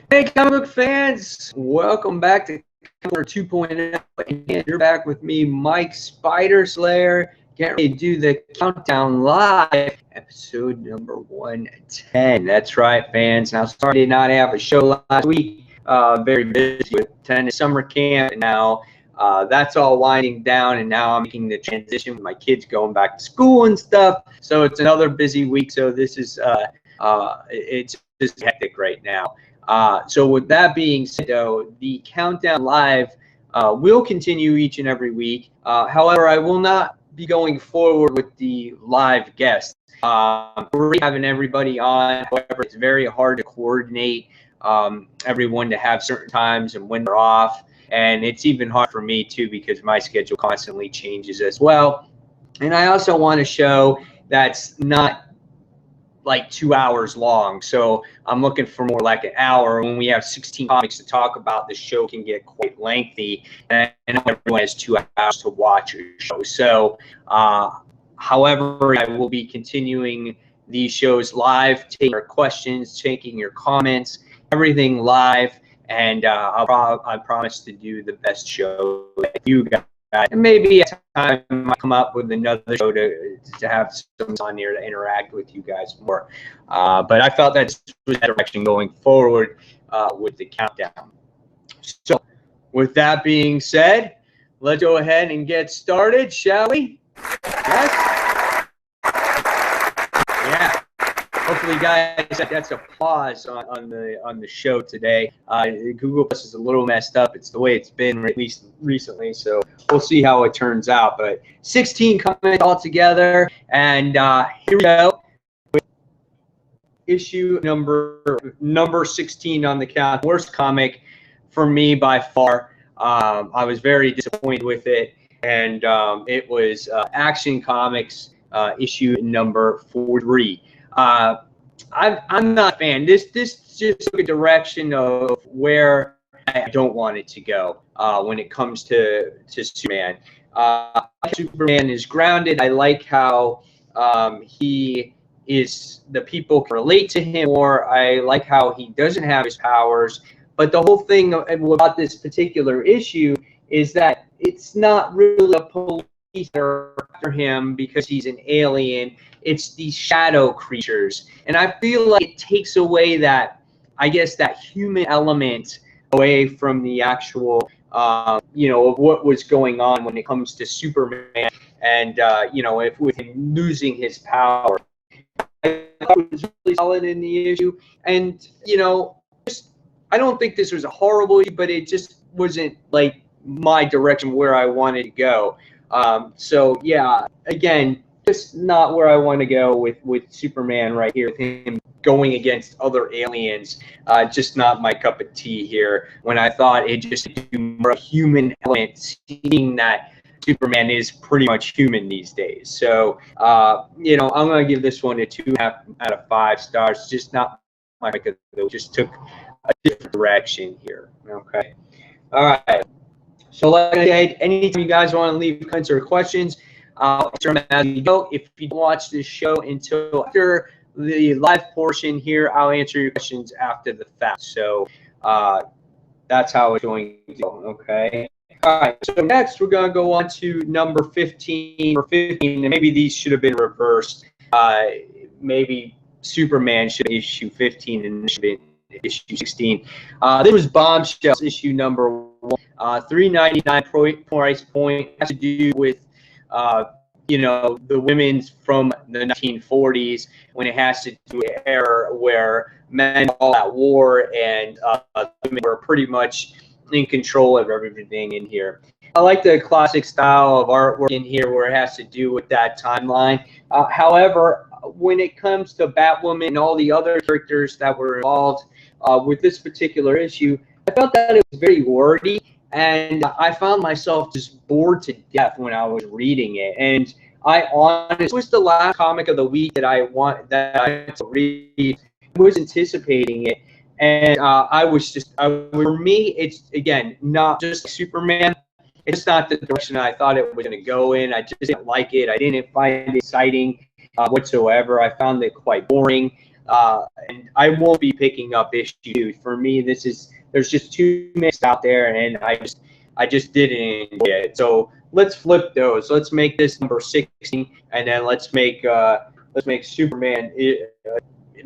Hey, comic book fans! Welcome back to Comic 2.0. And you're back with me, Mike Spider Slayer. Getting ready to do the Countdown Live, episode number 110. That's right, fans. Now, sorry I did not have a show last week. Very busy with tennis summer camp, and now that's all winding down, and now I'm making the transition with my kids going back to school and stuff. So it's another busy week. So this is it's just hectic right now. So with that being said, though, the Countdown Live will continue each and every week. However, I will not be going forward with the live guests. We're having everybody on. However, it's very hard to coordinate everyone to have certain times and when they're off. And it's even hard for me, too, because my schedule constantly changes as well. And I also want a show that's not like 2 hours long. So I'm looking for more like an hour. When we have 16 comics to talk about, the show can get quite lengthy, and everyone has 2 hours to watch a show. So, however, I will be continuing these shows live, taking your questions, taking your comments, everything live. And I promise to do the best show that you guys. And maybe at time I might come up with another show to have someone on here to interact with you guys more. But I felt that was the direction going forward with the countdown. So with that being said, let's go ahead and get started, shall we? Yes? Yeah. Hopefully, guys, that's a pause on the show today. Google Plus is a little messed up. It's the way it's been, at least recently. So we'll see how it turns out. But 16 comments all together, and here we go. Issue number 16 on the count. Worst comic for me by far. I was very disappointed with it, and it was Action Comics issue number 43. I'm not a fan. This just took a direction of where I don't want it to go when it comes to Superman. Superman is grounded. I like how he is, the people can relate to him more. I like how he doesn't have his powers. But the whole thing about this particular issue is that it's not really a police that are after him because he's an alien. It's these shadow creatures. And I feel like it takes away that, I guess, that human element away from the actual, of what was going on when it comes to Superman and, if with him losing his power. I thought it was really solid in the issue. And, I don't think this was a horrible issue, but it just wasn't like my direction where I wanted to go. So, yeah, again, just not where I want to go with Superman right here, with him going against other aliens. Just not my cup of tea here, when I thought it just had more a human element, seeing that Superman is pretty much human these days. So, I'm going to give this one a 2.5 out of 5 stars. Just not my pick of the, just took a different direction here. Okay. All right. So, like I said, anytime you guys want to leave comments or questions, I'll answer them as you go. If you don't watch this show until after the live portion here, I'll answer your questions after the fact. So that's how it's going to go. Okay. All right. So next, we're going to go on to number 15 or 15, and maybe these should have been reversed. Maybe Superman should have issue 15 and should have been issue 16. This was Bombshells issue number 1. $3.99 price point. Has to do with the women's from the 1940s, when it has to do with an era where men were all at war and women were pretty much in control of everything in here. I like the classic style of artwork in here where it has to do with that timeline. However, when it comes to Batwoman and all the other characters that were involved with this particular issue, I felt that it was very wordy. And I found myself just bored to death when I was reading it. And this was the last comic of the week that I to read. I was anticipating it, and for me, it's again not just Superman. It's not the direction I thought it was going to go in. I just didn't like it. I didn't find it exciting whatsoever. I found it quite boring. And I won't be picking up issue 2. For me, there's just too many out there, and I just didn't enjoy it. So let's flip those. Let's make this number 16, and then let's make Superman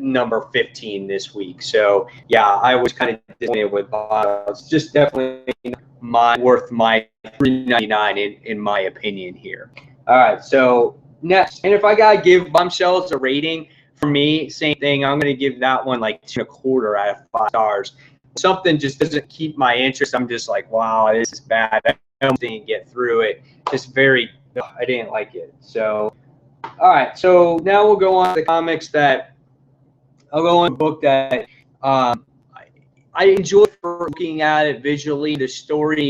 number 15 this week. So yeah, I was kind of disappointed with Bob. It's just definitely worth my $3.99 in my opinion here. All right, so next, and if I gotta give Bombshells a rating, for me, same thing. I'm gonna give that one like 2.25 out of 5 stars. Something just doesn't keep my interest. I'm just like, wow, this is bad. I didn't get through it. Just I didn't like it. So, all right. So now we'll go on to the comics that I'll go on a book that I enjoy for looking at it visually. The story,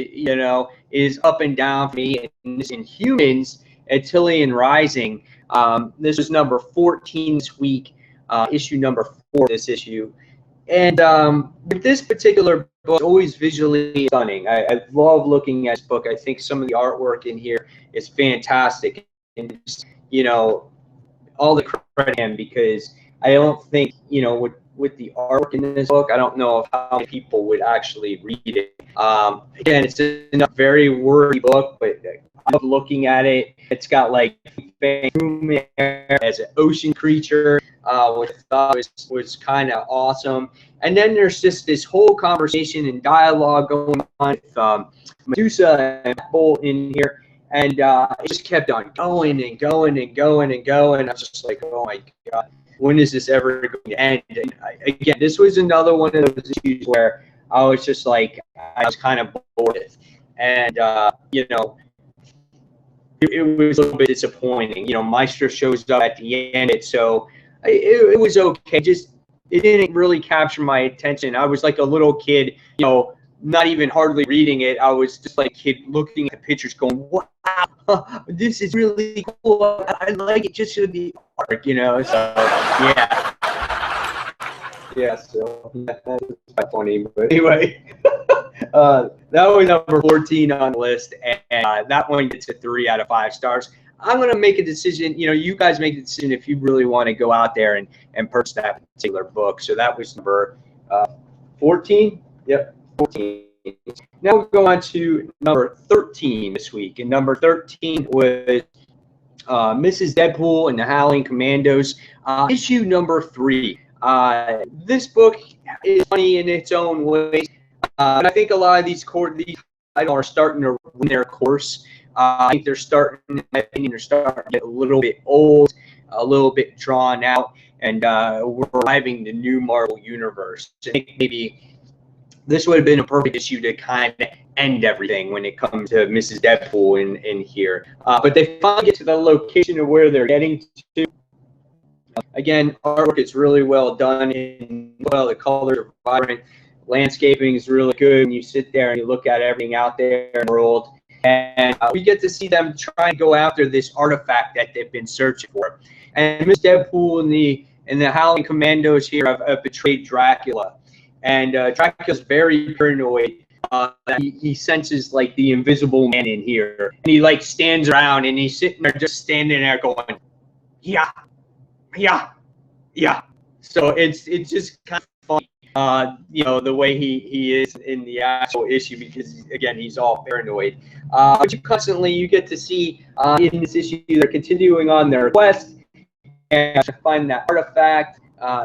is up and down for me. In Humans, Attilan Rising. This is number 14 this week, issue number 4 this issue. And with this particular book, it's always visually stunning. I love looking at this book. I think some of the artwork in here is fantastic. And, all the credit to him, because I don't think, with the artwork in this book, I don't know how many people would actually read it. Again, it's a very wordy book, but I love looking at it. It's got like as an ocean creature, which I thought was kind of awesome. And then there's just this whole conversation and dialogue going on with Medusa and Bolt in here. And it just kept on going and going and going and going. I was just like, oh my God, when is this ever going to end? And again, this was another one of those issues where I was just like, I was kind of bored. And, it was a little bit disappointing. Maestro shows up at the end, so it was okay. Just it didn't really capture my attention. I was like a little kid, not even hardly reading it. I was just like a kid looking at the pictures, going, "Wow, this is really cool. I like it just for the art, So yeah, yeah. So that was quite funny, but anyway. That was number 14 on the list, and that one gets a 3 out of 5 stars. I'm going to make a decision. You guys make a decision if you really want to go out there and purchase that particular book. So that was number 14. Yep, 14. Now we'll go on to number 13 this week. And number 13 was Mrs. Deadpool and the Howling Commandos, issue number 3. This book is funny in its own way. I think a lot of these are starting to run their course. I think they're starting, in my opinion, to get a little bit old, a little bit drawn out, and we're arriving the new Marvel Universe. I think maybe this would have been a perfect issue to kind of end everything when it comes to Mrs. Deadpool in here. But they finally get to the location of where they're getting to. Again, artwork is really well done, and the colors are vibrant. Landscaping is really good when you sit there and you look at everything out there in the world. And we get to see them try and go after this artifact that they've been searching for. And Miss Deadpool and the Howling Commandos here have betrayed Dracula. And Dracula's very paranoid. He senses like the invisible man in here. And he like stands around and he's sitting there just standing there going, yeah, yeah, yeah. So it's just kind of funny. The way he is in the actual issue, because again, he's all paranoid. But you get to see in this issue, they're continuing on their quest and to find that artifact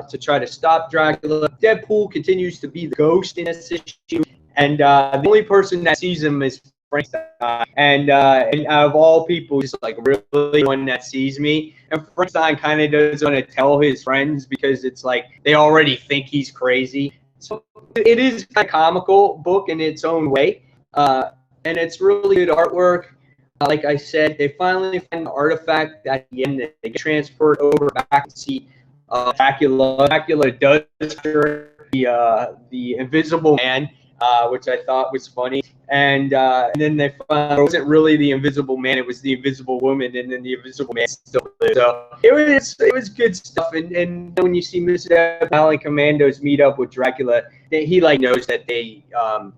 to try to stop Dracula. Deadpool continues to be the ghost in this issue, and the only person that sees him is Frankenstein. And out of all people, he's like really one that sees me. And Frankenstein kind of doesn't want to tell his friends because it's like they already think he's crazy. So it is a comical book in its own way, and it's really good artwork. Like I said, they finally find the artifact at the end. They get transferred over back to see Dracula. Dracula does the Invisible Man, which I thought was funny. And then they found it wasn't really the Invisible Man; it was the Invisible Woman, and then the Invisible Man still lived. So it was good stuff. And when you see Mr. Howling Commandos meet up with Dracula, he like knows that they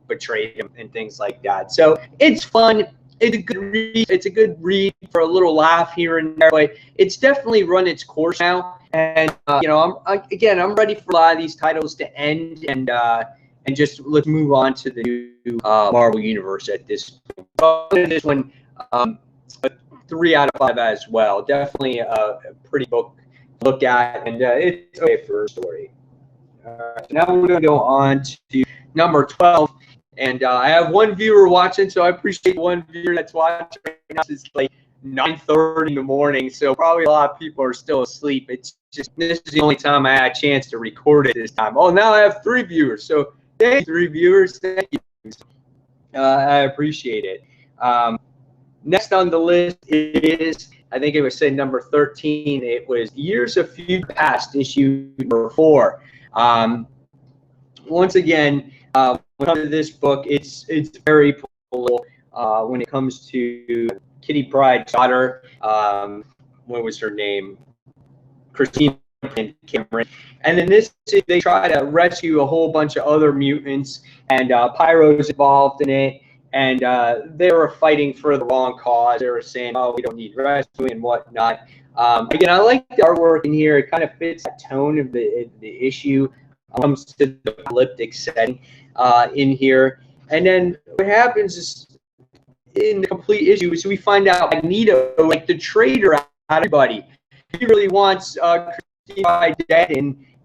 betrayed him and things like that. So it's fun. It's a good read. It's a good read for a little laugh here and there. But it's definitely run its course now, And you know, I'm ready for a lot of these titles to end, and just let's move on to the new Marvel universe at this point. So this one, a 3 out of 5 as well. Definitely a pretty book to look at, and it's okay for a story. So now we're going to go on to number 12, and I have one viewer watching, so I appreciate one viewer that's watching right now. It's like 9:30 in the morning, so probably a lot of people are still asleep. It's just this is the only time I had a chance to record it this time. Oh, now I have 3 viewers, so hey, 3 viewers, thank you. I appreciate it. Next on the list is, I think it was say number 13. It was Years of Future Past, issue number 4. Once again, when it comes to this book, it's very political when it comes to Kitty Pryde's daughter. What was her name? Christina and Cameron. And in this, they try to rescue a whole bunch of other mutants, and Pyro's involved in it. And they were fighting for the wrong cause. They were saying, "Oh, we don't need rescuing and whatnot." Again, I like the artwork in here. It kind of fits the tone of the issue. Comes to the apocalyptic setting in here. And then what happens is, in the complete issue, is we find out Magneto, like the traitor out of everybody, he really wants Christina dead,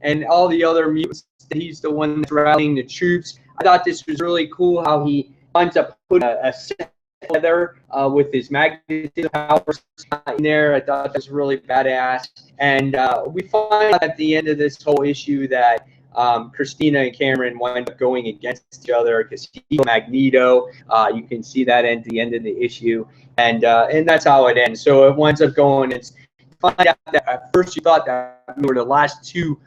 and all the other mutants. He's the one that's rallying the troops. I thought this was really cool how he winds up putting a set together with his magnetism powers in there. I thought that was really badass. And we find out at the end of this whole issue that Christina and Cameron wind up going against each other because he's Magneto. You can see that at the end of the issue, and that's how it ends. So it winds up going. It's find out that at first you thought that we were the last 2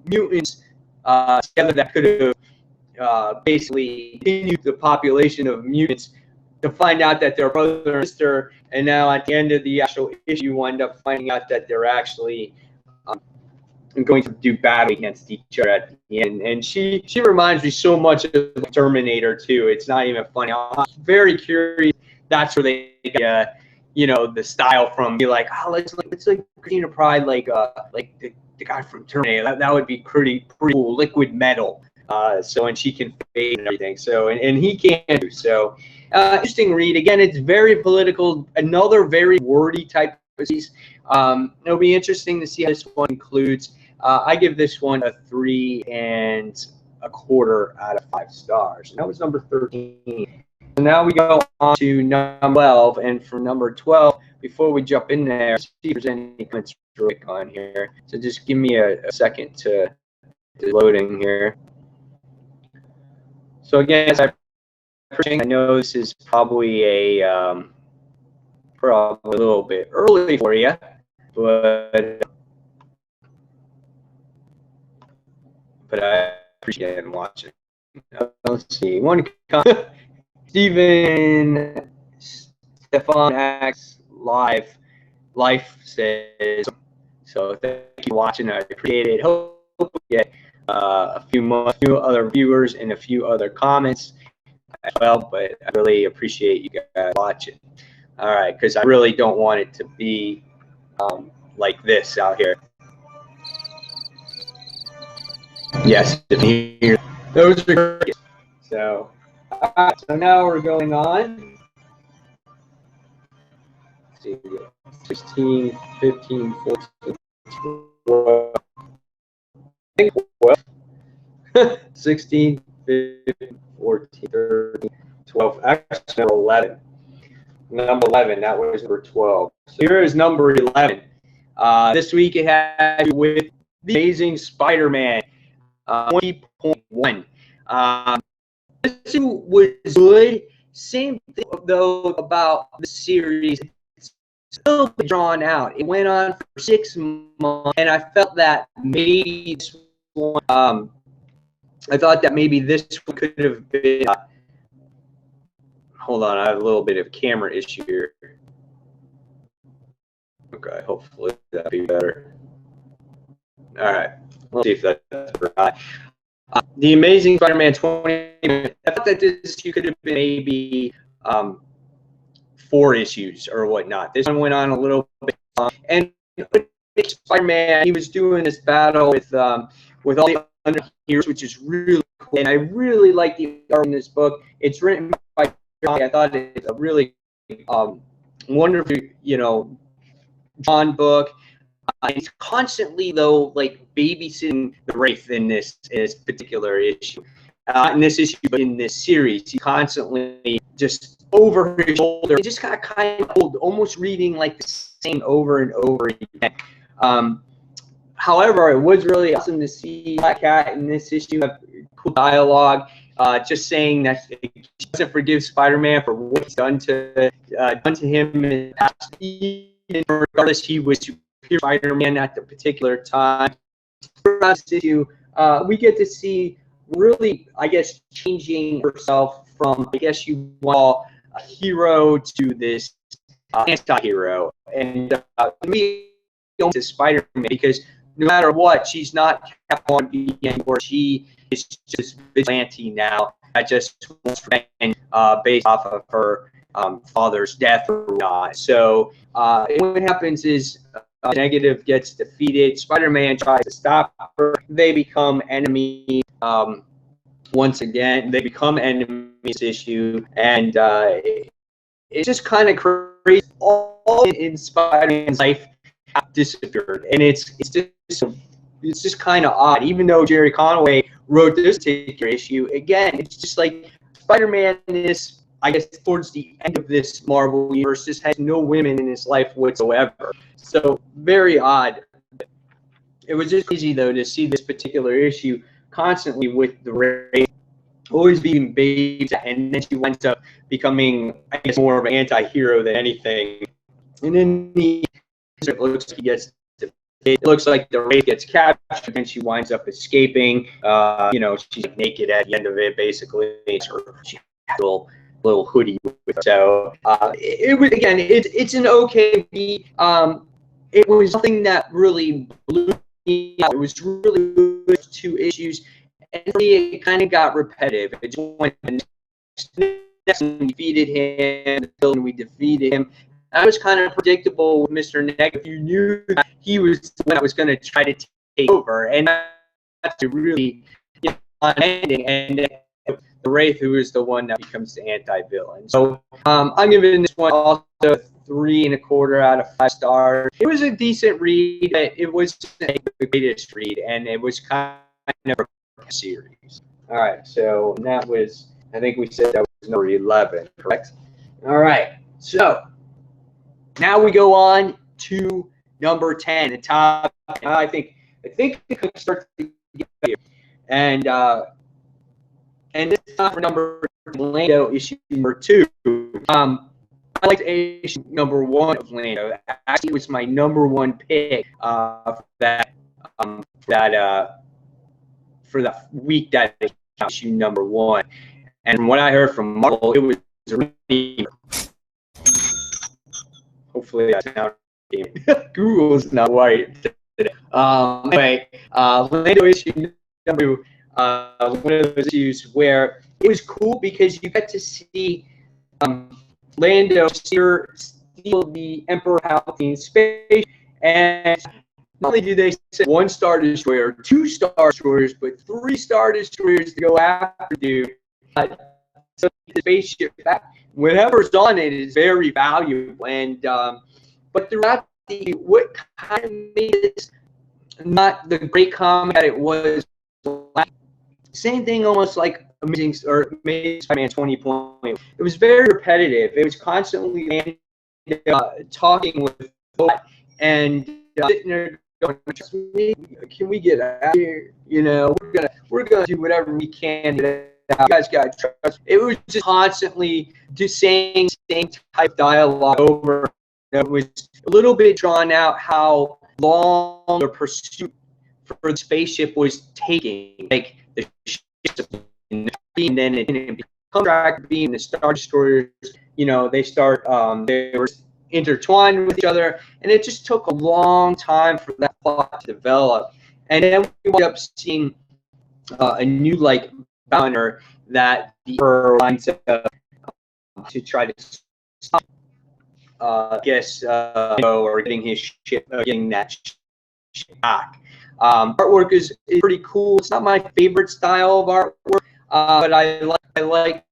mutants together that could have basically continued the population of mutants, to find out that they're brother and sister, and now at the end of the actual issue, you wind up finding out that they're actually going to do battle against each other at the end. And she reminds me so much of Terminator too. It's not even funny. I'm very curious. That's where they get, you know, the style from. Be like, oh, let's like Christina Pryde, like the guy from Terminator. That would be pretty cool. Liquid metal. So, and she can fade and everything. So, and he can do so. Interesting read. Again, it's very political. Another very wordy type of piece. It'll be interesting to see how this one concludes. I give this one a 3 1/4 out of 5 stars. And that was number 13. So now we go on to number 12. And for number 12, before we jump in there, see if there's any comments on here. So just give me a second to loading here. So again, as I know this is probably a little bit early for you, but I appreciate it watching. Let's see. One comment. Stefan X Life says, so thank you for watching. I appreciate it. Hope we get a few other viewers and a few other comments as well, but I really appreciate you guys watching. All right, because I really don't want it to be like this out here. Yes, those are great. So now we're going on. Let's see, 16, 15, 14, 12, 16, 15, 14, 13, 12, actually 11. Number 11, that was number 12. So here is number 11. This week it had to do with The Amazing Spider-Man 20.1. This was good. Same thing, though, about the series. It's still drawn out. It went on for 6 months, and I felt that maybe this one, I thought that maybe this could have been. Hold on, I have a little bit of camera issue here. Okay, hopefully that'll be better. All right, let's see if that's right. The Amazing Spider-Man 20. I thought that this issue could have been maybe 4 issues or whatnot. This one went on a little bit, and Spider-Man, he was doing this battle with all the other heroes, which is really cool. And I really like the art in this book. It's written by Choppy. I thought it's a really wonderful, drawn book. He's constantly, though, like babysitting the Wraith in this particular issue. In this issue, but in this series, he's constantly just over his shoulder. He just got kind of old, almost reading like the same over and over again. However, it was really awesome to see Black Cat in this issue have cool dialogue, just saying that he doesn't forgive Spider-Man for what he's done to him in the past. Even regardless, he was superior Spider-Man at the particular time. For this issue, we get to see really, I guess, changing herself from, I guess you call, a hero to this anti-hero. And me, to Spider-Man, because no matter what, she's not kept on being anymore. She is just vigilante now. I just wants revenge based off of her father's death or not. So what happens is Negative gets defeated. Spider-Man tries to stop her. They become enemies. Once again, they become enemies issue, and it's just kind of crazy. All in Spider-Man's life disappeared, and it's just kind of odd. Even though Jerry Conway wrote this particular issue, again, it's just like Spider-Man is, I guess, towards the end of this Marvel universe, just has no women in his life whatsoever. So very odd. It was just crazy though to see this particular issue constantly with the Wraith always being babes, and then she winds up becoming, I guess, more of an anti-hero than anything. And then it looks like he gets defeated. It looks like the Wraith gets captured, and she winds up escaping. She's naked at the end of it, basically. She has a little hoodie with her. So it was, again, it's an okay beat. It was nothing that really blew me out. It was really good 2 issues. And for me, it kind of got repetitive. It just went next we defeated him, and we defeated him. That was kind of predictable with Mr. Negative. You knew that he was the one that was going to try to take over, and that's a really ending. And the Wraith, who is the one that becomes the anti-villain. So I'm giving this one also 3.25 out of 5 stars. It was a decent read, but it wasn't the greatest read, and it was kind of a series. All right, so that was, I think we said that was number 11, correct? All right, so now we go on to number 10, the top. I think it could start to get here, and this is not for number Lando issue number 2. I liked issue number 1 of Lando. Actually, it was my number 1 pick for the week that it came out, issue number 1. And from what I heard from Marvel, it was really, hopefully I sound Google's not white today. Anyway, Lando issue number 2, one of those issues where it was cool because you got to see Lando steal the Emperor Palpatine's space, and not only do they send 1 Star Destroyer, 2 Star Destroyers, but 3 Star Destroyers to go after dude. So the spaceship back, whatever's on it is very valuable, and but throughout what kind of made this not the great comic that it was. Same thing, almost like Amazing Spider-Man 20.0. It was very repetitive. It was constantly talking with Bot and sitting there going, "Can we get out of here? We're gonna do whatever we can to get out. You guys got to trust." It was just constantly just saying same type dialogue over. It was a little bit drawn out how long the pursuit for the spaceship was taking. Like the ship, and then it becomes track beam, the Star Destroyers, they start, they were intertwined with each other, and it just took a long time for that plot to develop. And then we end up seeing a new, banner that the Emperor winds up to try to stop, or getting his ship, getting that back. Artwork is pretty cool. It's not my favorite style of artwork, but I do like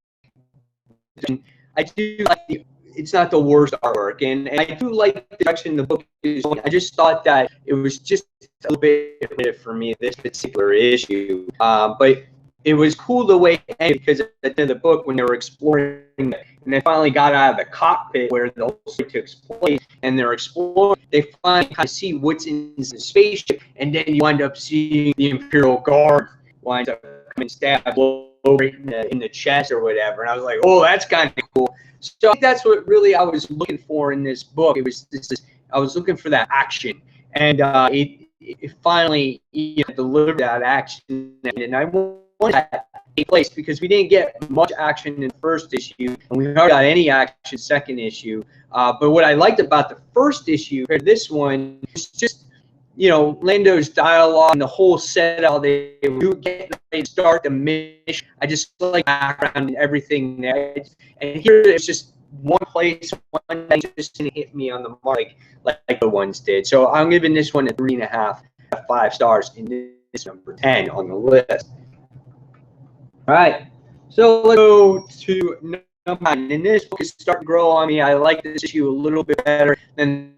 it's not the worst artwork, and I do like the direction the book is going. I just thought that it was just a little bit for me, this particular issue. But it was cool the way it ended, because at the end of the book, when they were exploring, and they finally got out of the cockpit where the whole story takes place, and they're exploring, they finally kind of see what's in the spaceship, and then you wind up seeing the Imperial Guard winds up coming and stab over in the chest or whatever, and I was like, oh, that's kind of cool. So I think that's what really I was looking for in this book. It was I was looking for that action, and it finally delivered that action, and I wanted that to take place because we didn't get much action in the first issue, and we hardly got any action second issue. But what I liked about the first issue compared to this one is just Lando's dialogue and the whole setup. They start the mission. I just like background and everything there. And here it's just one place, one thing just didn't hit me on the mark like the ones did. So I'm giving this one a 3.5 out of 5 stars, and this number 10 on the list. All right, so let's go to number 9. And this book is starting to grow on me. I like this issue a little bit better than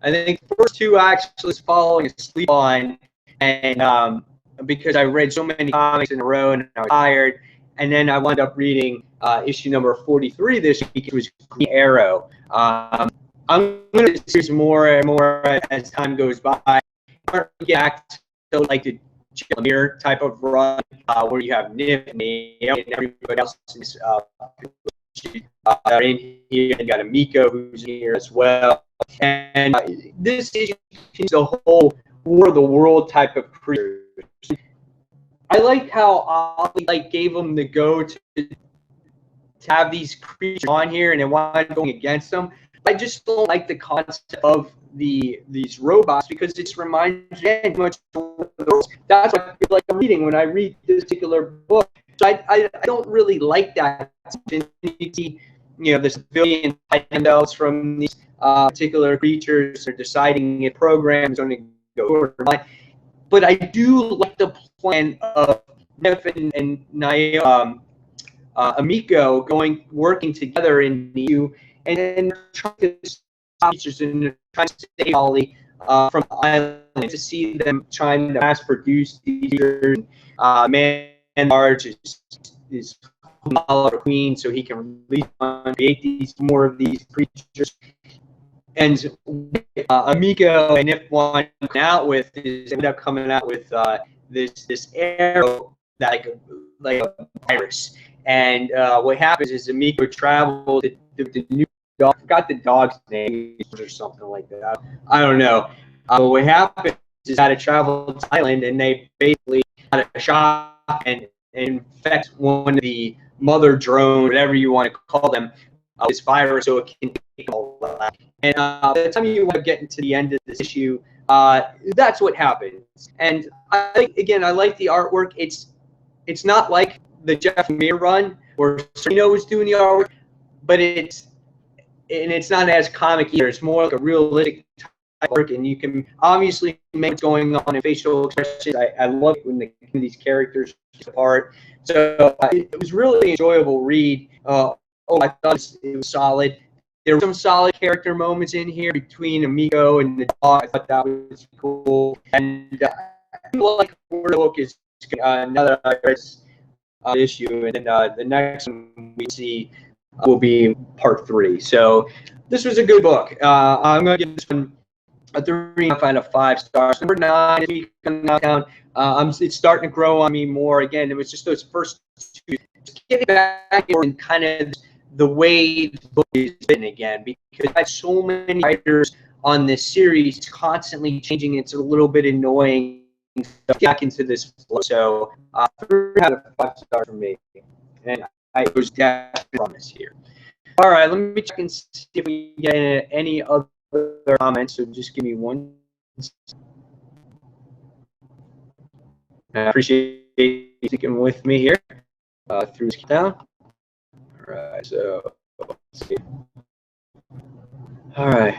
I think the first two actually was falling asleep on, and because I read so many comics in a row and I was tired, and then I wound up reading issue number 43 this week. It was Green Arrow. I'm going to see more and more as time goes by. I get back to like the Lemire type of run where you have Nip and everybody else is in here, and you got Amiko who's here as well. And this issue is the whole War of the World type of creatures. I like how Ollie gave them the go to have these creatures on here, and then why going against them. I just don't like the concept of these robots, because it reminds me too much of the world. That's what I feel like I'm reading when I read this particular book. So I don't really like that. The civilian handouts from these particular creatures are deciding if programs are going to go forward or not. But I do like the plan of Neff and Amiko working together in the EU, and then trying to stop creatures and trying to save Ollie from the island, to see them trying to mass produce these creatures. Man Large is queen, so he can release and create more of these creatures. And Amiko and Nip want to come out with ended up coming out with this arrow that like a virus. And what happens is Amiko travels to the new dog. I forgot the dog's name or something like that. I don't know. What happens is had to travel to Thailand, and they basically had a shot and infect one of the mother drone, whatever you want to call them, this virus, so it can take all that. And by the time you want to get into the end of this issue, that's what happens. And I like the artwork. It's not like the Jeff Lemire run where Serino was doing the artwork, but it's not as comic either. It's more like a realistic type of work, and you can obviously make what's going on in facial expressions. I love it when these characters apart. So it was really enjoyable read. I thought it was solid. There were some solid character moments in here between Amiko and the dog. I thought that was cool. And I feel like the book is another issue, and then the next one we see will be part 3. So this was a good book. I'm going to give this one a 3.5 out of 5 stars. Number 9 is coming down. It's starting to grow on me more. Again, it was just those first two. Just getting back and kind of the way the book is written again, because I have so many writers on this series, it's constantly changing. It's a little bit annoying to get back into this flow. So 3 out of 5 stars for me, and I was definitely from this here. All right, let me check and see if we get any other comments. So just give me one. I appreciate you sticking with me here through this down. All right, so let's see. All right.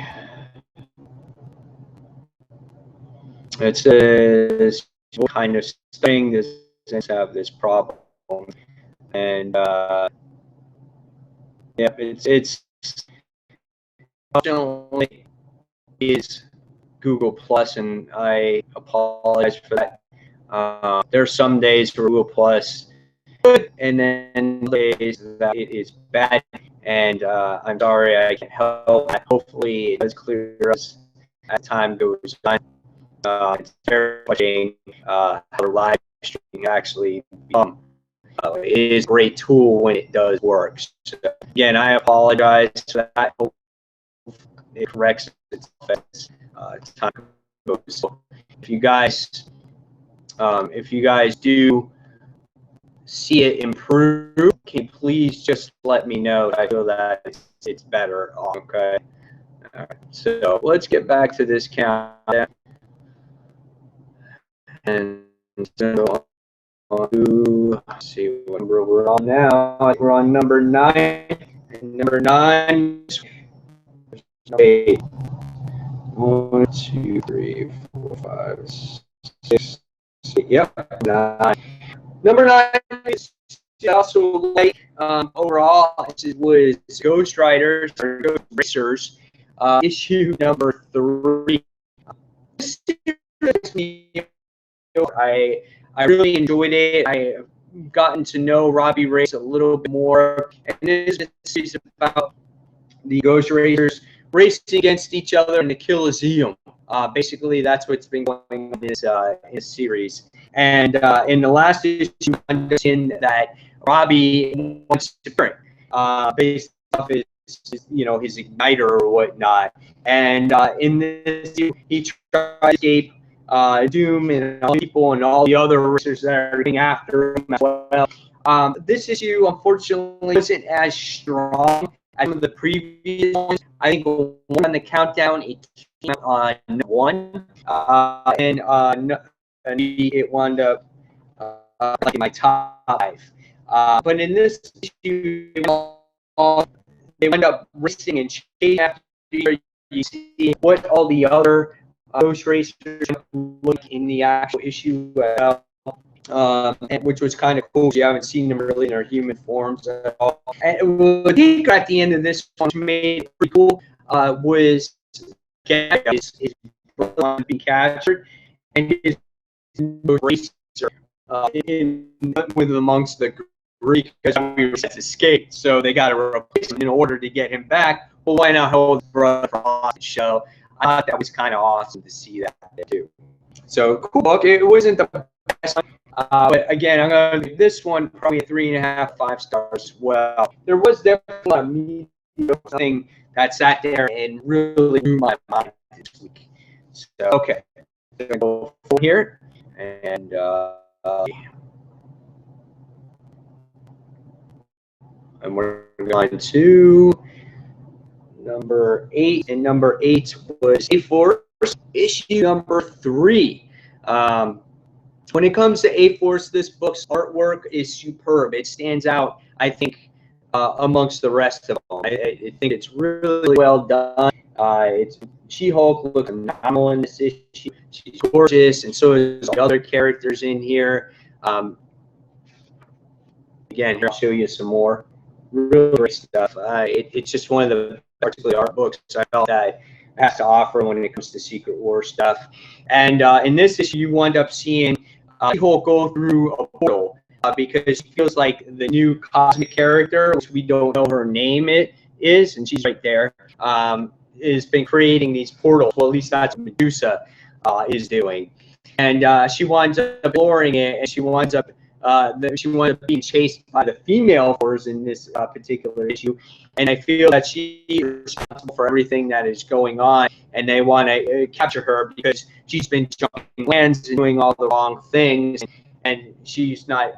It says what kind of studying does have this problem, and yep, it's unfortunately is Google Plus, and I apologize for that. There are some days for Google Plus good, and then days that it is bad, and I'm sorry I can't help that. Hopefully it does clear us as time goes on. It's very frustrating how live streaming actually become. It is a great tool when it does work. So, again, I apologize for that. Hope it corrects itself as time goes. So if you guys do see it improve, can you please just let me know? I feel that it's better. Okay. All right. So let's get back to this countdown. And so on to, let's see what number we're on now. We're on number 9. And number 9 is 8. 1, 2, 3, 4, 5, 6, 7. Yep, 9. Number 9 is also like overall. It was Ghost Riders or Ghost Racers, issue number 3. I really enjoyed it. I've gotten to know Robbie Reyes a little bit more, and this is about the Ghost Racers racing against each other in the Coliseum. Basically, that's what's been going on in this series. And in the last issue, I understand that Robbie wants to print based off his his igniter or whatnot. And in this, he tries to escape Doom and all the people and all the other racers that are getting after him as well. This issue, unfortunately, wasn't as strong as some of the previous ones. I think one on the countdown, it came out on 1, and it wound up like in my top 5. But in this issue, they wind up racing and chasing after you see what all the other Ghost Racers look in the actual issue as well. Which was kind of cool. You haven't seen them really in their human forms at all. And what he got at the end of this one, which made it pretty cool, was his brother to be captured, and his racer with amongst the Greek because we were escaped, so they got to replace him in order to get him back. Well, why not hold his brother for hostage? So I thought that was kind of awesome to see that too. So cool book. It wasn't the best one. But again, I'm going to give this one probably a 3.5, 5 stars as well. There was definitely a mediocre thing that sat there and really blew my mind this week. So, okay. I'm going to go here. And we're going to number 8. And number 8 was A-Force, issue number 3. When it comes to A-Force, this book's artwork is superb. It stands out, I think, amongst the rest of them. I think it's really well done. She-Hulk looks phenomenal in this issue. She's gorgeous, and so is the other characters in here. Again, here I'll show you some more really great stuff. It's just one of the particularly art books I felt that has to offer when it comes to Secret War stuff. And in this issue, you wind up seeing She-Hulk go through a portal because she feels like the new cosmic character, which we don't know her name is, and she's right there, has been creating these portals. Well, at least that's what Medusa is doing. And she winds up exploring it, and she winds up being chased by the female force in this particular issue. And I feel that she is responsible for everything that is going on, and they want to capture her because she's been jumping lands and doing all the wrong things, and she's not,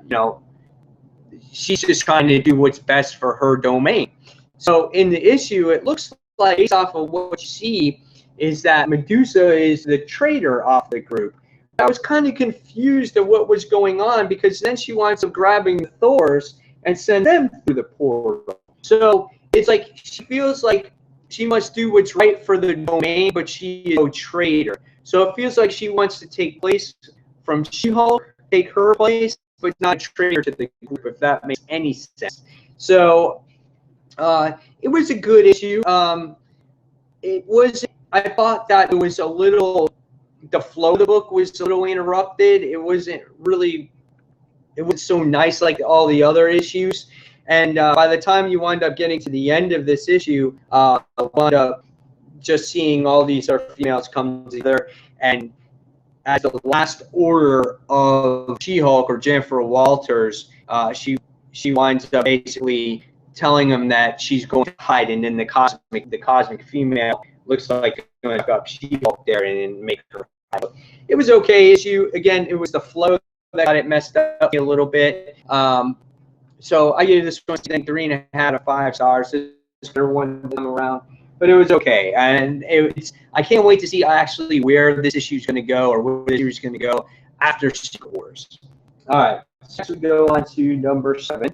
she's just trying to do what's best for her domain. So in the issue, it looks like, based off of what you see, is that Medusa is the traitor of the group. I was kind of confused at what was going on because then she winds up grabbing the Thors and send them through the portal. So it's like she feels like she must do what's right for the domain, but she is no traitor. So it feels like she wants to take place from She-Hulk, take her place, but not a traitor to the group, if that makes any sense. So it was a good issue. It was. I thought that it was a little. The flow of the book was a little interrupted. It wasn't really. It was so nice like all the other issues. And by the time you wind up getting to the end of this issue, wound up just seeing all these females come together, and as the last order of She-Hulk, or Jennifer Walters, she winds up basically telling him that she's going to hide, and then the cosmic female looks like going to up She-Hulk there and make her hide. It was okay issue. Again, it was the flow that got it messed up a little bit. So I gave this one 3.5 out of 5 stars. This is one time around, but it was okay. And I can't wait to see actually where this issue is going to go, or where this issue is going to go after Secret Wars. All right, next we go on to number 7.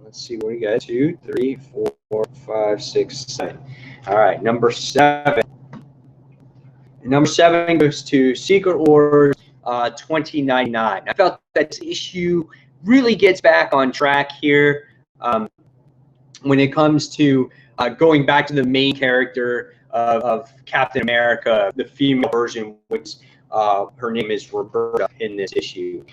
Let's see what we got. 2, 3, 4, 5, 6, 7. All right, number 7. Number 7 goes to Secret Wars 2099. I felt that this issue really gets back on track here when it comes to going back to the main character of Captain America, the female version, which her name is Roberta in this issue.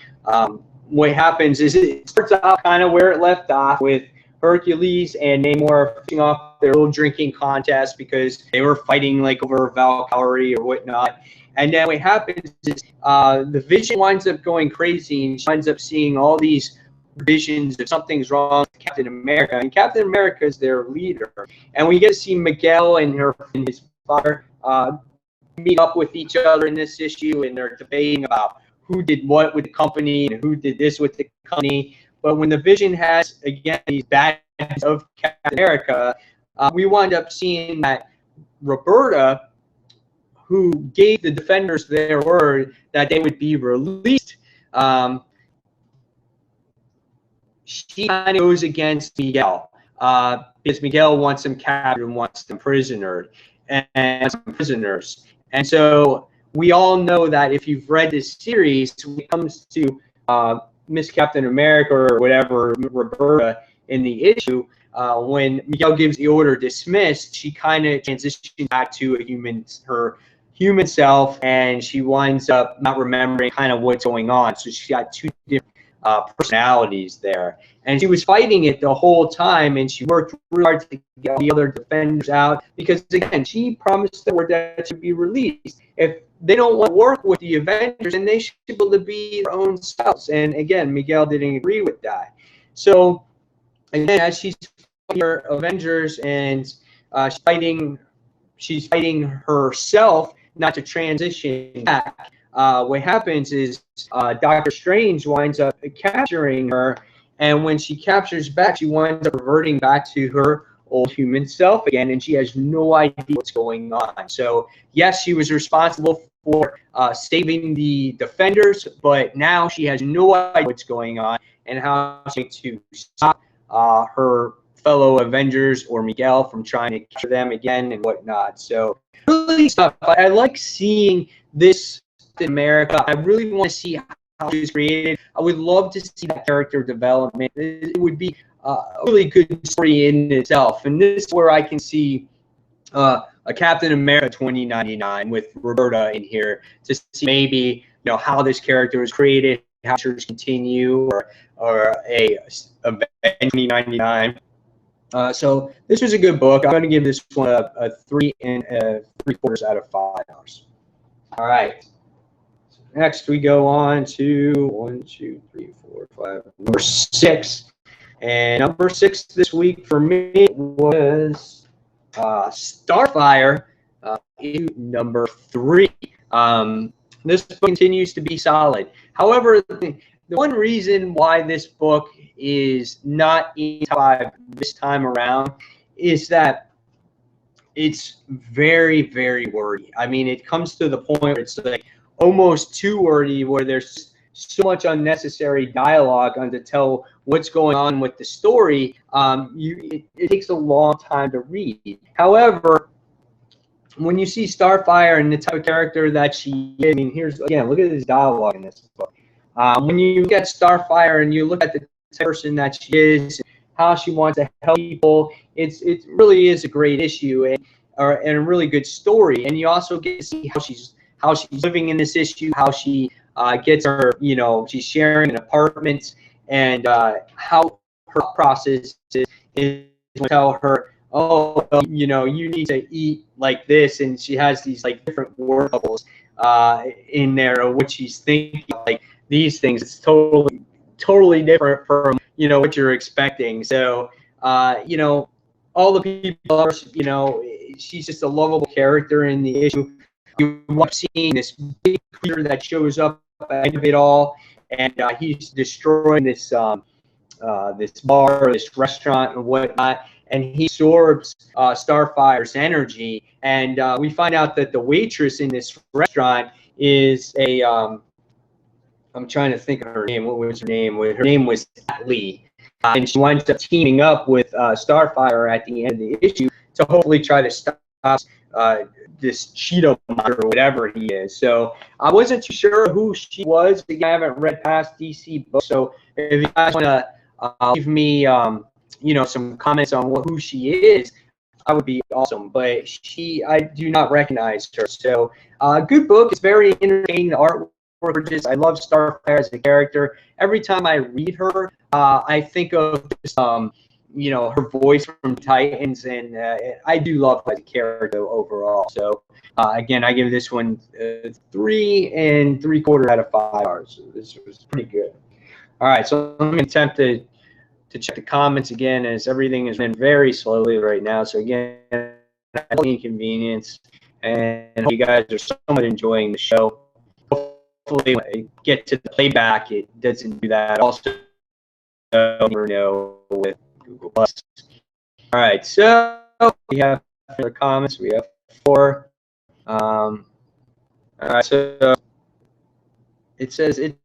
What happens is it starts out kind of where it left off, with Hercules and Namor finishing off their little drinking contest because they were fighting like over Valkyrie or whatnot. And then what happens is the Vision winds up going crazy, and she winds up seeing all these visions of something's wrong with Captain America, and Captain America is their leader. And we get to see Miguel and his father meet up with each other in this issue, and they're debating about who did what with the company and who did this with the company. But when the Vision has, again, these badges of Captain America, we wind up seeing that Roberta, who gave the Defenders their word that they would be released, she kind of goes against Miguel because Miguel wants them captured and wants them prisoners. And so we all know that if you've read this series, when it comes to Miss Captain America or whatever, Roberta, in the issue, when Miguel gives the order dismissed, she kind of transitions back to her human self, and she winds up not remembering kind of what's going on. So she's got two different personalities there, and she was fighting it the whole time, and she worked really hard to get all the other Defenders out, because again, she promised them that she would be released. If they don't want to work with the Avengers, then they should be able to be their own selves. And again, Miguel didn't agree with that. So again, as she's fighting her Avengers, and she's fighting herself not to transition back. What happens is Doctor Strange winds up capturing her, and when she captures back, she winds up reverting back to her old human self again, and she has no idea what's going on. So yes, she was responsible for saving the Defenders, but now she has no idea what's going on and how she's going to stop her fellow Avengers or Miguel from trying to capture them again and whatnot. So really stuff. I like seeing this in America. I really want to see how it was created. I would love to see that character development. It would be a really good story in itself. And this is where I can see a Captain America 2099 with Roberta in here, to see maybe how this character was created, how it continue, or a Avengers 2099. So this was a good book. I'm going to give this one a 3 3/4 out of 5 stars. All right. So next we go on to 1, 2, 3, 4, 5, number 6. And number 6 this week for me was Starfire, issue number 3. This book continues to be solid. However, the one reason why this book is not in top 5 this time around is that it's very, very wordy. I mean, it comes to the point where it's like almost too wordy, where there's so much unnecessary dialogue to tell what's going on with the story. It takes a long time to read. However, when you see Starfire and the type of character that she is, I mean, here's again, look at this dialogue in this book. When you look at Starfire and you look at the type of person that she is, how she wants to help people, it really is a great issue and a really good story. And you also get to see how she's living in this issue, how she gets her, she's sharing an apartment, and how her process is to tell her, oh, you need to eat like this, and she has these like different word bubbles in there of what she's thinking, like these things. It's totally different from what you're expecting. So all the people are, she's just a lovable character in the issue. You want seeing this big creature that shows up at the end of it all, and he's destroying this bar, this restaurant, and whatnot, and he absorbs Starfire's energy. And we find out that the waitress in this restaurant is a I'm trying to think of her name. What was her name? Her name was Lee. And she winds up teaming up with Starfire at the end of the issue to hopefully try to stop this Cheeto monster or whatever he is. So I wasn't too sure who she was. Again, I haven't read past DC books. So if you guys want to leave me, some comments on who she is, that would be awesome. But I do not recognize her. So good book. It's very entertaining. The artwork. I love Starfire as a character. Every time I read her, I think of just, her voice from Titans, and I do love her as a character overall. So again, I give this one 3 3/4 out of 5 stars. So this was pretty good. All right, so I'm going to attempt to check the comments again, as everything has been very slowly right now. So again, inconvenience, and you guys are somewhat enjoying the show. Hopefully, when I get to the playback, it doesn't do that. Also, with Google Plus. All right, so we have further comments. We have 4. All right, so it says it's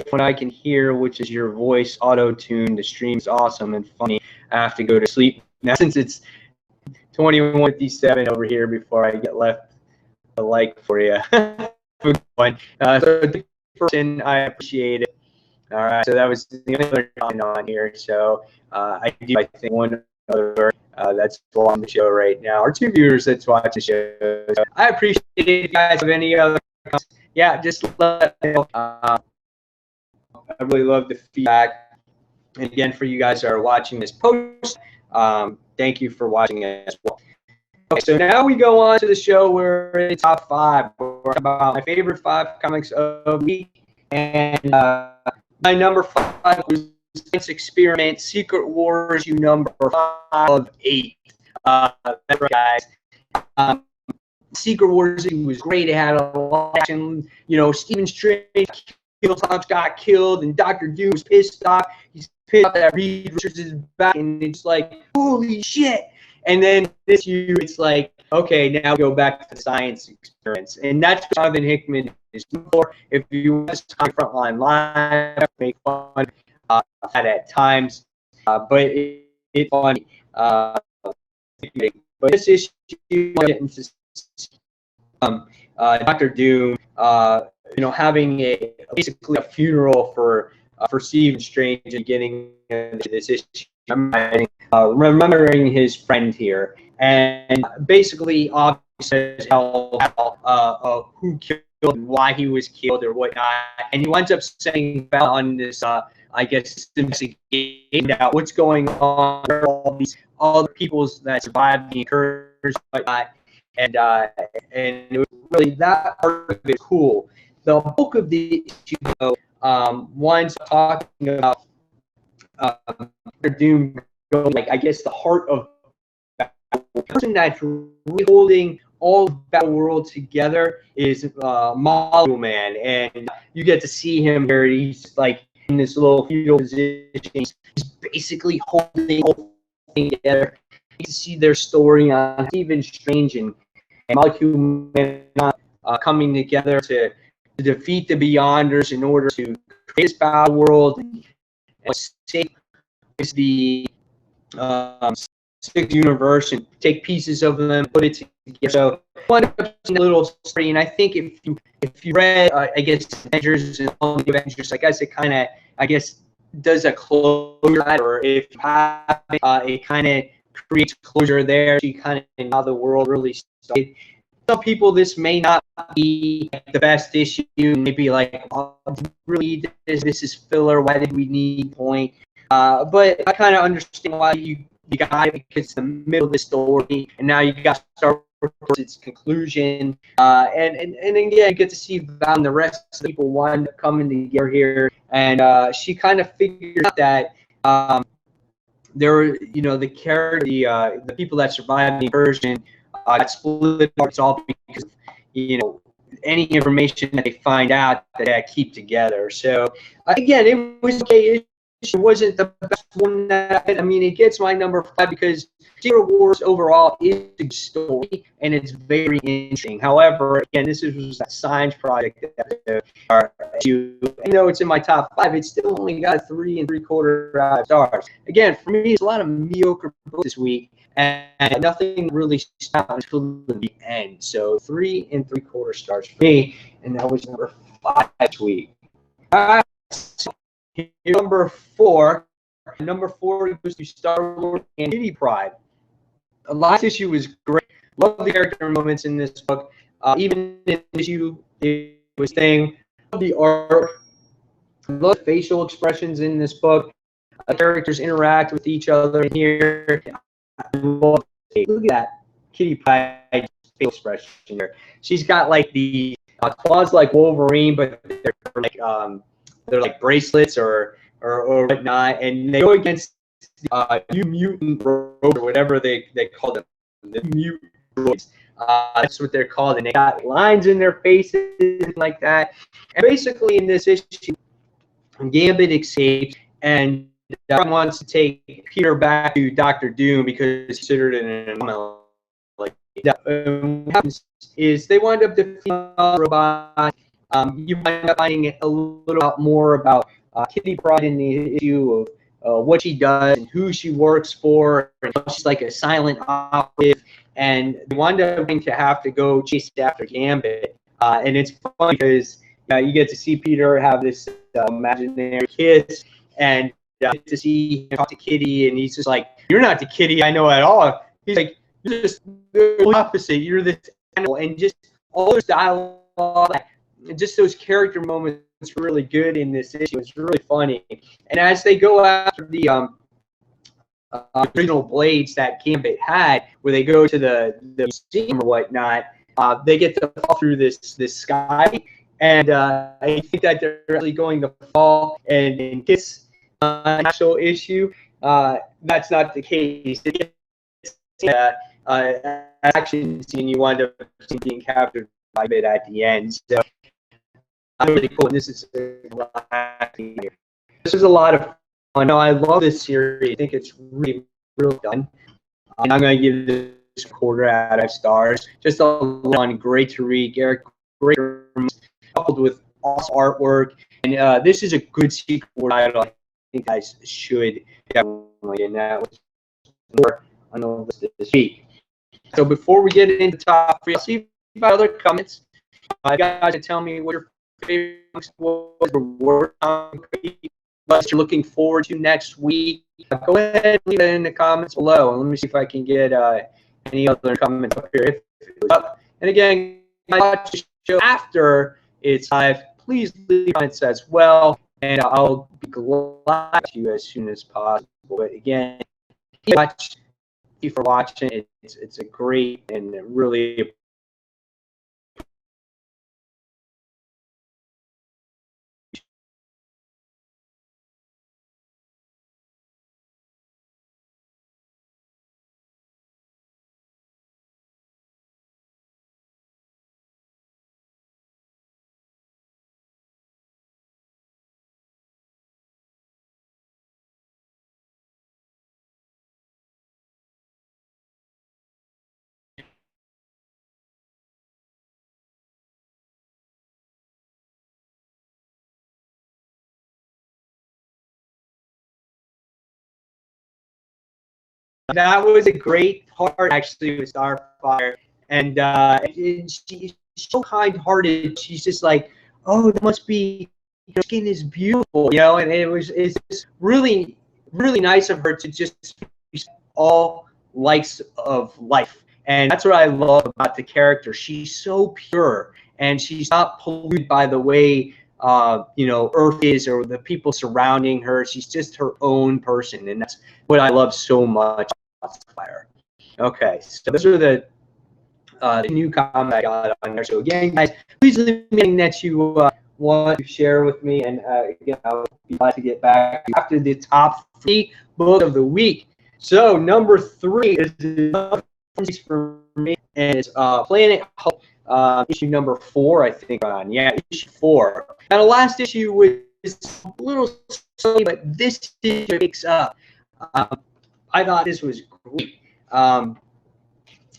when I can hear, which is your voice auto-tuned. The stream is awesome and funny. I have to go to sleep now since it's 21:57 over here before I get left a like for you. So the person, I appreciate it. All right, so that was the only other comment on here. So I think one other that's on the show right now, or 2 viewers that's watching the show. So I appreciate it. If you guys have any other comments, yeah, just let me know. I really love the feedback. And again, for you guys that are watching this post, thank you for watching as well. Okay, so now we go on to the show where it's top 5. We're about my favorite 5 comics of the week. And my number 5 was Science Experiment Secret Wars, number 5 of 8. That's right, guys. Secret Wars was great. It had a lot of action. Stephen Strange got killed, and Dr. Doom was pissed off. He's pissed off that Reed Richards is back, and it's like, holy shit. And then this year, it's like, okay, now go back to the Science Experiments. And that's what Jonathan Hickman is for. If you want to see Frontline Live, make fun at times. But it's funny. But this issue, Dr. Doom, having basically a funeral for Stephen Strange at the beginning of this issue. Remembering his friend here, and basically obviously who killed and why he was killed or whatnot, and he winds up setting on this I guess investigation out what's going on, all the people that survived the incursions, whatnot, and it was really that part of it cool. The bulk of the issue, though, winds up talking about Doom, like, I guess the heart of the person that's really holding all of Battle World together is Molecule Man, and you get to see him here. He's like in this little fetal position. He's basically holding the whole thing together. You can see their story on Stephen Strange and Molecule Man coming together to defeat the Beyonders in order to create this Battle World and save the universe and take pieces of them, put it together. So I wound up seeing a little story, and I think if you read, I guess, Avengers and all the Avengers, I guess it kind of, I guess, does a closure, or if you have it, it kind of creates closure there. So you kind of know how the world really started. Some people, this may not be the best issue. Maybe like, oh, really, this is filler. Why did we need point? But I kind of understand why you got it, because it's the middle of the story, and now you got to start with its conclusion. And again, you get to see Val and the rest of the people wind up coming together here, and she kind of figured out that there were, the character, the people that survived the incursion got split apart. It's all because of, any information that they find out that they keep together. So again, it was okay. It wasn't the best one. I mean, it gets my number 5 because Secret Wars overall is a good story and it's very interesting. However, again, this was a science project issue. Even though it's in my top 5, it's still only got a 3 3/4 out of stars. Again, for me, it's a lot of mediocre books this week, and nothing really stopped until the end. So 3 3/4 stars for me, and that was number 5 this week. So number 4. Number 4 goes to Star Wars and Kitty Pryde. The last issue was great. Love the character moments in this book. Even in this issue, it was saying, love the art, love the facial expressions in this book. Characters interact with each other in here. Look at that Kitty Pryde facial expression here. She's got like the claws like Wolverine, but they're like bracelets or whatnot, and they go against New Mutant Rogues, or whatever they call them, the Mutant Rogues. That's what they're called, and they got lines in their faces like that. And basically, in this issue, Gambit escapes, and wants to take Peter back to Doctor Doom because he's considered an anomaly. What happens is they wind up defeating robots. You wind up finding a little more about Kitty Pryde in the issue of what she does and who she works for, and she's like a silent operative. And they wind up going to have to go chase after Gambit. And it's fun because you get to see Peter have this imaginary kiss, and to see him talk to Kitty, and he's just like, "You're not the Kitty I know at all." He's like, "You're just the opposite. You're this animal," and just all those dialogue, just those character moments were really good in this issue. It's really funny. And as they go after the original blades that Gambit had, where they go to the museum or whatnot, they get to fall through this sky, and I think that they're really going to fall and kiss an actual issue. That's not the case. Action scene, you wind up being captured by it at the end. So really cool. This is a lot of fun. No, I love this series. I think it's really done. And I'm going to give this 1/4 out of stars. Just a lot, great to read. Garrett, great, coupled with awesome artwork. And this is a good Secret Wars title. I think guys should definitely. And that was more on the list this week. So before we get into the top 3, I'll see if you have other comments. Guys, to tell me what your favorite was, or what you're looking forward to next week. Go ahead and leave it in the comments below, and let me see if I can get any other comments up here. If it's up. And again, watch the show after it's live. Please leave comments as well, and I'll be glad to you as soon as possible. But again, thank you for watching. It's a great and really that was a great part actually with Starfire, and she's so kind-hearted. She's just like, oh, that must be, your skin is beautiful, and it's just really nice of her to just all likes of life. And that's what I love about the character. She's so pure, and she's not polluted by the way Earth is or the people surrounding her. She's just her own person, and that's what I love so much about Fire. Okay, so those are the new comment I got on there. So again, guys, please leave me anything that you want to share with me, and again, I'll be glad to get back after the top 3 book of the week. So number 3 is another for me, and it's Planet Hulk, issue number 4, I think. Issue 4. Now the last issue was a little slow, but this issue picks up. I thought this was great.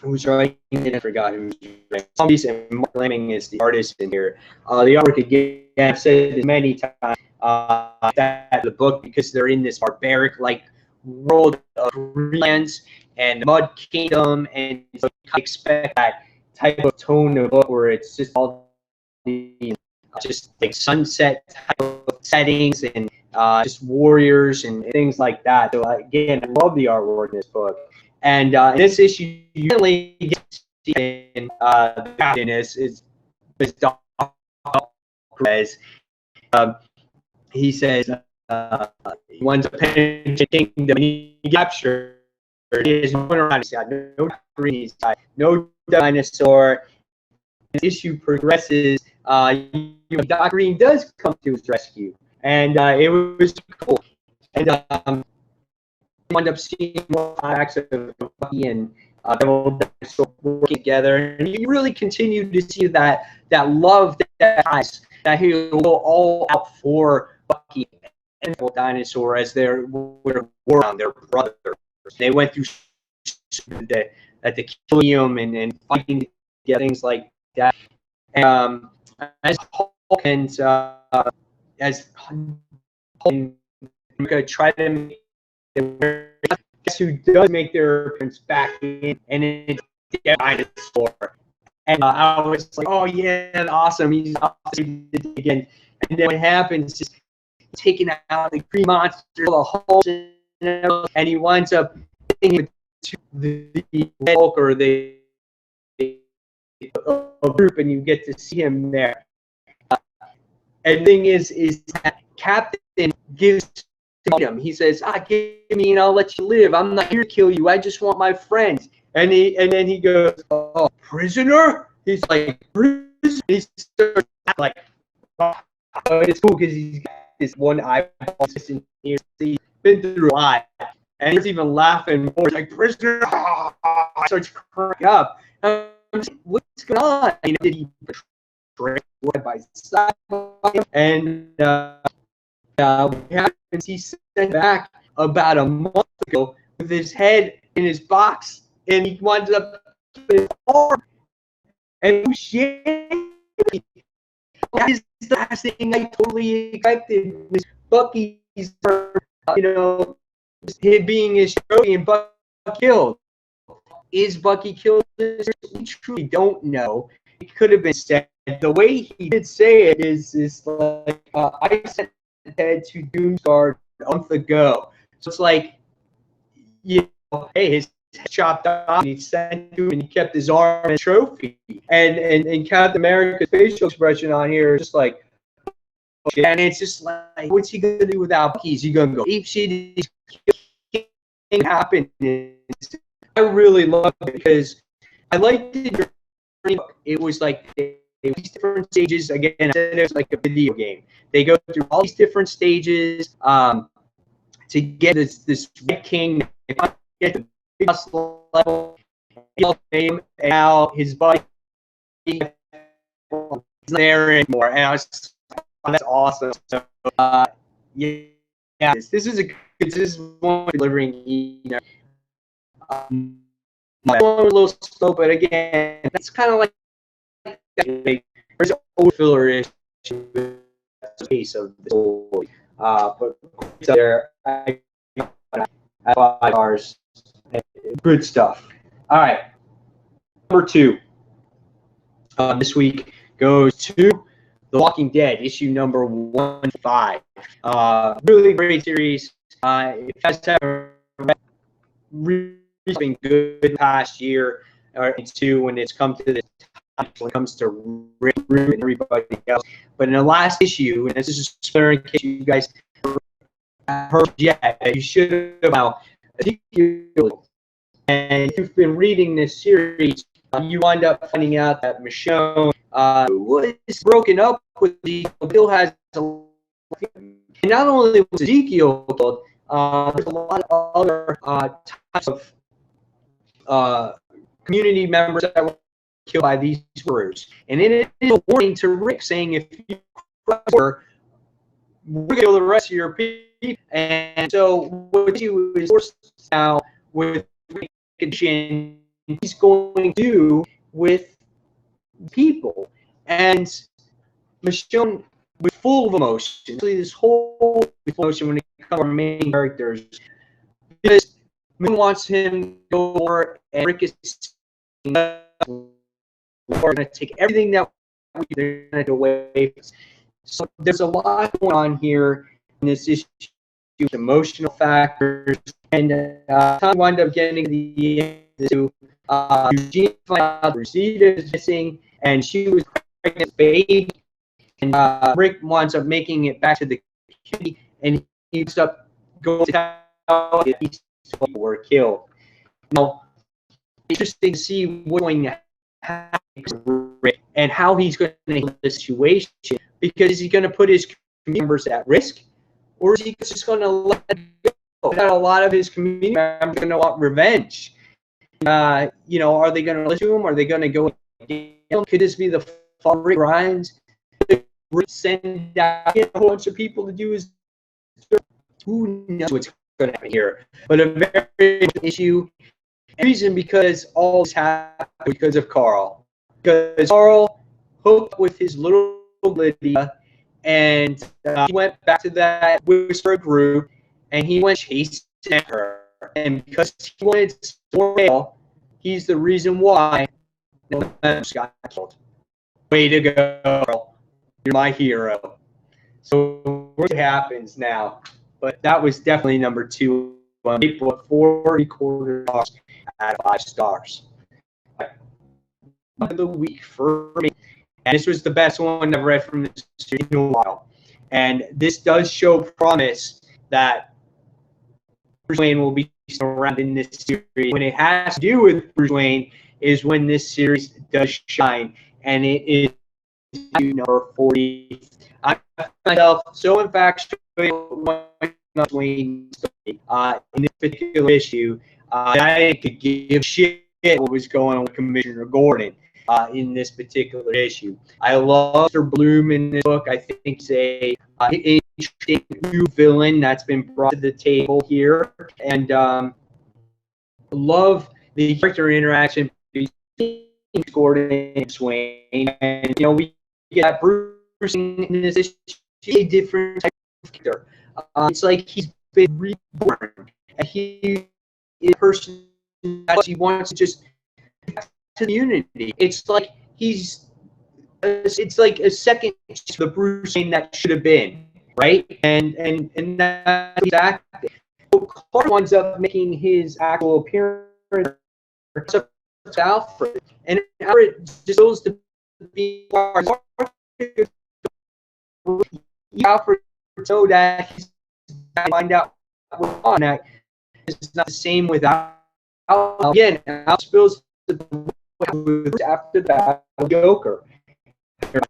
Who's writing it? I forgot who's writing. Zombies, and Mark Lemming is the artist in here. The artwork, again, I've said this many times, that the book, because they're in this barbaric like world of lands and the Mud Kingdom, and so you expect that type of tone of book where it's just all the just like sunset type of settings and just warriors and things like that. So again, I love the artwork in this book. And in this issue, you really get to see the captain is Doc Perez. He says he wants a pension kingdom, and he captured. He is going around. He's got no green, he's got no dinosaur. As the issue progresses, Doc Green does come to his rescue, and it was cool. And wound up seeing more acts of Bucky and Devil Dinosaur working together, and you really continue to see that love that has, that he'll go all out for Bucky and Devil Dinosaur as they're around their brothers. They went through at the Killium and fighting together, things like that. And as Hulk and as Hulk and try to make, guess who does make their appearance back in, and it's Dinosaur. And I was like, oh yeah, awesome, he's awesome again. And then what happens is taking out the Green Monster, the Hulk, and he winds up hitting the Hulk or the group, and you get to see him there. And the thing is that Captain gives him. He says, give me and I'll let you live. I'm not here to kill you. I just want my friends. And then he goes, oh, prisoner? He's like, prisoner? He starts like, oh, it's cool because he's got this one eyeball in here. He's been through a lot. And he's even laughing more. He's like, prisoner? I starts cracking up. I'm like, what's going on? Did he betray by side? And what happens, he sent back about a month ago with his head in his box, and he winds up in his arm. And shit, that is the last thing I totally expected was Bucky's, him being his trophy and Bucky killed. Is Bucky killed? We truly don't know. It could have been said. The way he did say it is like, I sent head to Doomsguard a month ago. So it's like, hey, his head chopped off, and he sent to him, and he kept his arm as a trophy. And Captain America's facial expression on here is just like, oh, shit. And it's just like, what's he gonna do without Bucky? Is he gonna go ape shit? Thing happened. I really love it because I liked it. It was like these different stages. Again, I said it was like a video game. They go through all these different stages to get this Red King. They get the big level, and now his buddy isn't there anymore. And I was, oh, that's awesome. So this is one delivering. My one a little slow, but again, that's kind of like there's an overfiller issue with the case of the story. But there, I 5 hours. And Good stuff. All right. Number 2 this week goes to The Walking Dead, issue number 115. Really great series. It has really been good past year or two when it's come to this time when it comes to Rick and everybody else. But in the last issue, and this is a spoiler in case you guys haven't heard yet, you should have now. And if you've been reading this series, you wind up finding out that Michonne was broken up with Ezekiel. Bill has and not only was Ezekiel killed, there's a lot of other types of community members that were killed by these murderers. And it is a warning to Rick saying, if you we're going to kill the rest of your people. And so what you is forced now with Rick and Shin, he's going to do with people. And Michonne was full of emotion. Actually, this whole emotion when it comes to our main characters, because Michonne wants him to go over, and Rick is we're going to take everything that we're going to away. So there's a lot going on here in this issue, emotional factors, and time we wind up getting to the end. Eugene found out Rosita is missing, and she was pregnant baby. And Rick winds up making it back to the community, and he ends up going to town and these people were killed. Now, interesting to see what's going to happen with Rick and how he's going to handle the situation. Because is he going to put his community members at risk, or is he just going to let it go? That a lot of his community members are going to want revenge. You know, are they going to listen to him? Are they going to go against him? Could this be the fall of Rick Grimes? Send out a whole bunch of people to do his job? Who knows what's going to happen here? But a very important issue. Reason because all this happened because of Carl. Because Carl hooked up with his little Lydia, and he went back to that Whisper group, and he went chasing her. And because he wanted more, he's the reason why no one else got killed. Way to go, Carl. You're my hero. So what happens now? But that was definitely number 2. 4.75 stars out of 5 stars. Of the week for me, and this was the best one I've read from this series in a while. And this does show promise that Bruce Wayne will be around in this series. When it has to do with Bruce Wayne is when this series does shine, and it is number 40. I find myself so infatuated with Wayne in this particular issue that I could give shit what was going on with Commissioner Gordon in this particular issue. I love Mr. Bloom in this book. I think he's a new villain that's been brought to the table here, and love the character interaction between Gordon and Wayne. And you know, we get that Bruce in this issue, a different type of character. It's like he's been reborn, and he is a person that he wants to just to the unity. It's like it's like a second to the Bruce Wayne that should have been, right? And that's exactly. So Clark winds up making his actual appearance to Alfred, and Alfred just goes to be Alfred so that he's find out what's on that. It's not the same without again. Al spills after that Joker. And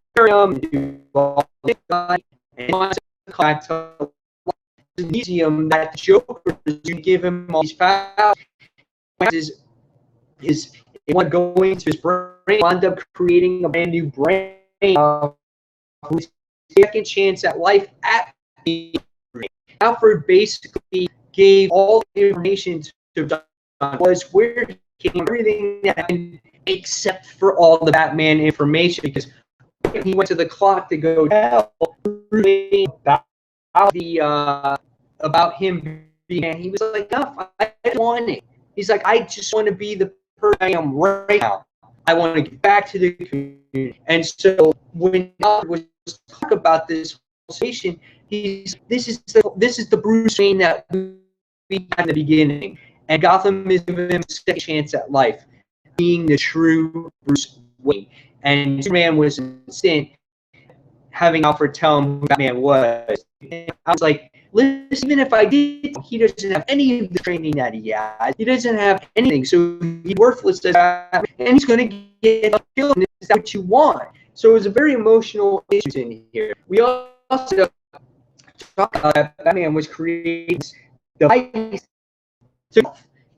wants to collect a museum that the Joker is going to give him all these powers. His one going to his brain, wind up creating a brand new brain. Second chance at life at the brain. Alfred basically gave all the information to John, was where he came, everything that happened except for all the Batman information, because he went to the clock to go tell about him being, he was like, no, I don't want it. He's like, I just want to be the person I am right now. I want to get back to the community. And so when God was talking about this situation, this is the Bruce Wayne that we had in the beginning. And Gotham is giving him a second chance at life, being the true Bruce Wayne. And Superman was instant having Alfred tell him who Batman was. And I was like, listen, even if I did, he doesn't have any of the training that he has. He doesn't have anything, so he's worthless as Batman, and he's going to get killed. Is that what you want? So it was a very emotional issue in here. We also talked about that Batman was creating device.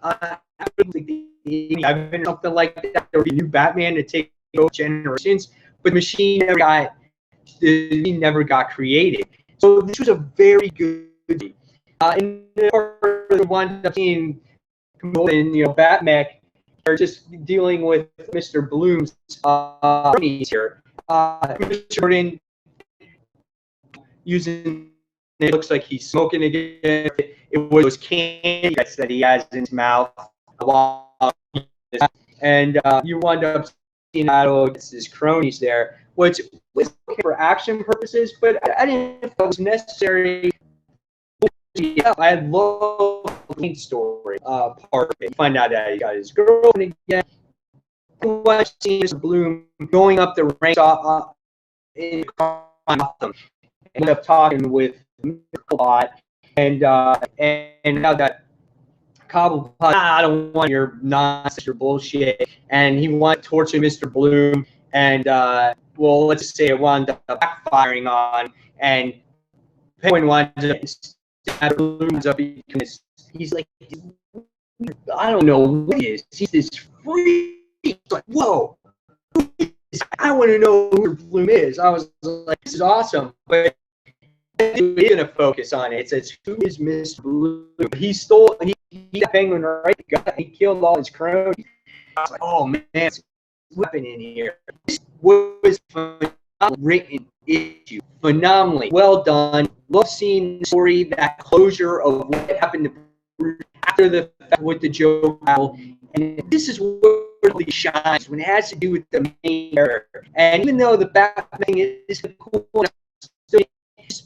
I've been something like that. There would be a new Batman to take over generations, but the machine never got created. So this was a very good movie. And the one I've seen, Batman are just dealing with Mr. Bloom's here. Mr. Jordan using, it looks like he's smoking again. It was candy that he has in his mouth. And you wind up seeing Otto against his cronies there, which was okay for action purposes, but I didn't know if that was necessary. Yeah, I love the story part of it. You find out that he got his girlfriend again. Watching Mr. Bloom going up the ranks in Gotham, ended up talking with a lot, and now that Cobblepot, I don't want your nonsense or bullshit, and he wanted to torture Mr. Bloom, and well, let's just say it wound up backfiring on, and Penguin winds up, Bloom's up, he's like, I don't know what he is. He's this freak. It's like, whoa, I want to know who Bloom is. I was like, this is awesome, but we're going to focus on it. It says, who is Mr. Bloom? He stole, he got Penguin right. He killed all his cronies. I was like, oh man, it's weapon in here. This was a written issue, phenomenally well done. Love seeing the story, that closure of what happened to Bruce after the fact with the Joe battle. And this is where it really shines when it has to do with the main character. And even though the Batman is cool,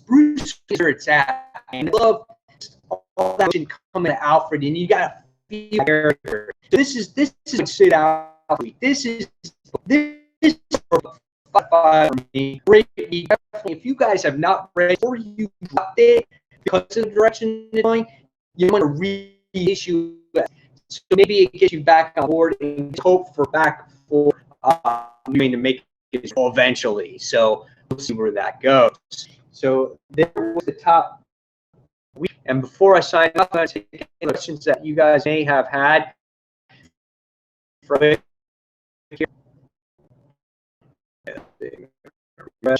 Bruce is where it's at. And I love all that coming to Alfred, and you gotta feel the character. So this is sit out. This is for me. Great. If you guys have not read before you dropped it because of the direction it's going, you want to reissue it. So maybe it gets you back on board and hope for to make it eventually. So we'll see where that goes. So there was the top week. And before I sign off, I'm going to take any questions that you guys may have had from it. One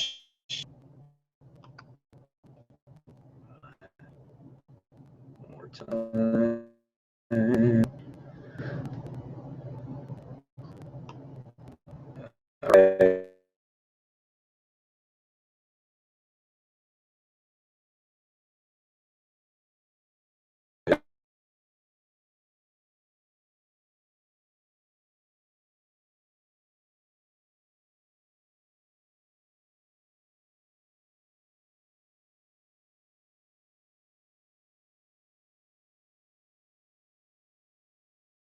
more time. All right.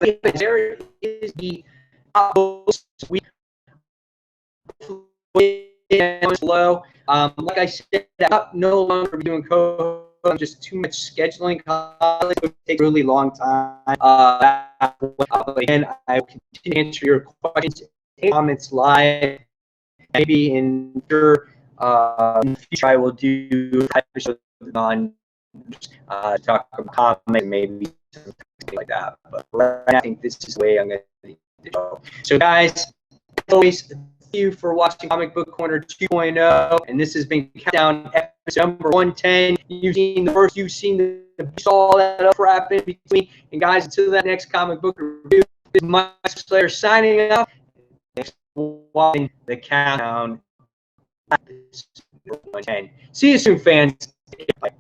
There is the week below. Like I said, I'm no longer doing code. Just too much scheduling. It would take a really long time. Again, I will continue to answer your questions, comments live. Maybe in the future, I will do episodes on talk about comics, maybe something like that. But right now, I think this is the way I'm going to go. So, guys, as always, thank you for watching Comic Book Corner 2.0, and this has been Countdown episode number 110. You've seen the first, you've seen all that up crap in between. And guys, until that next comic book review, this is Mike Slayer signing off. Thanks for watching the Countdown. 110. See you soon, fans. Bye.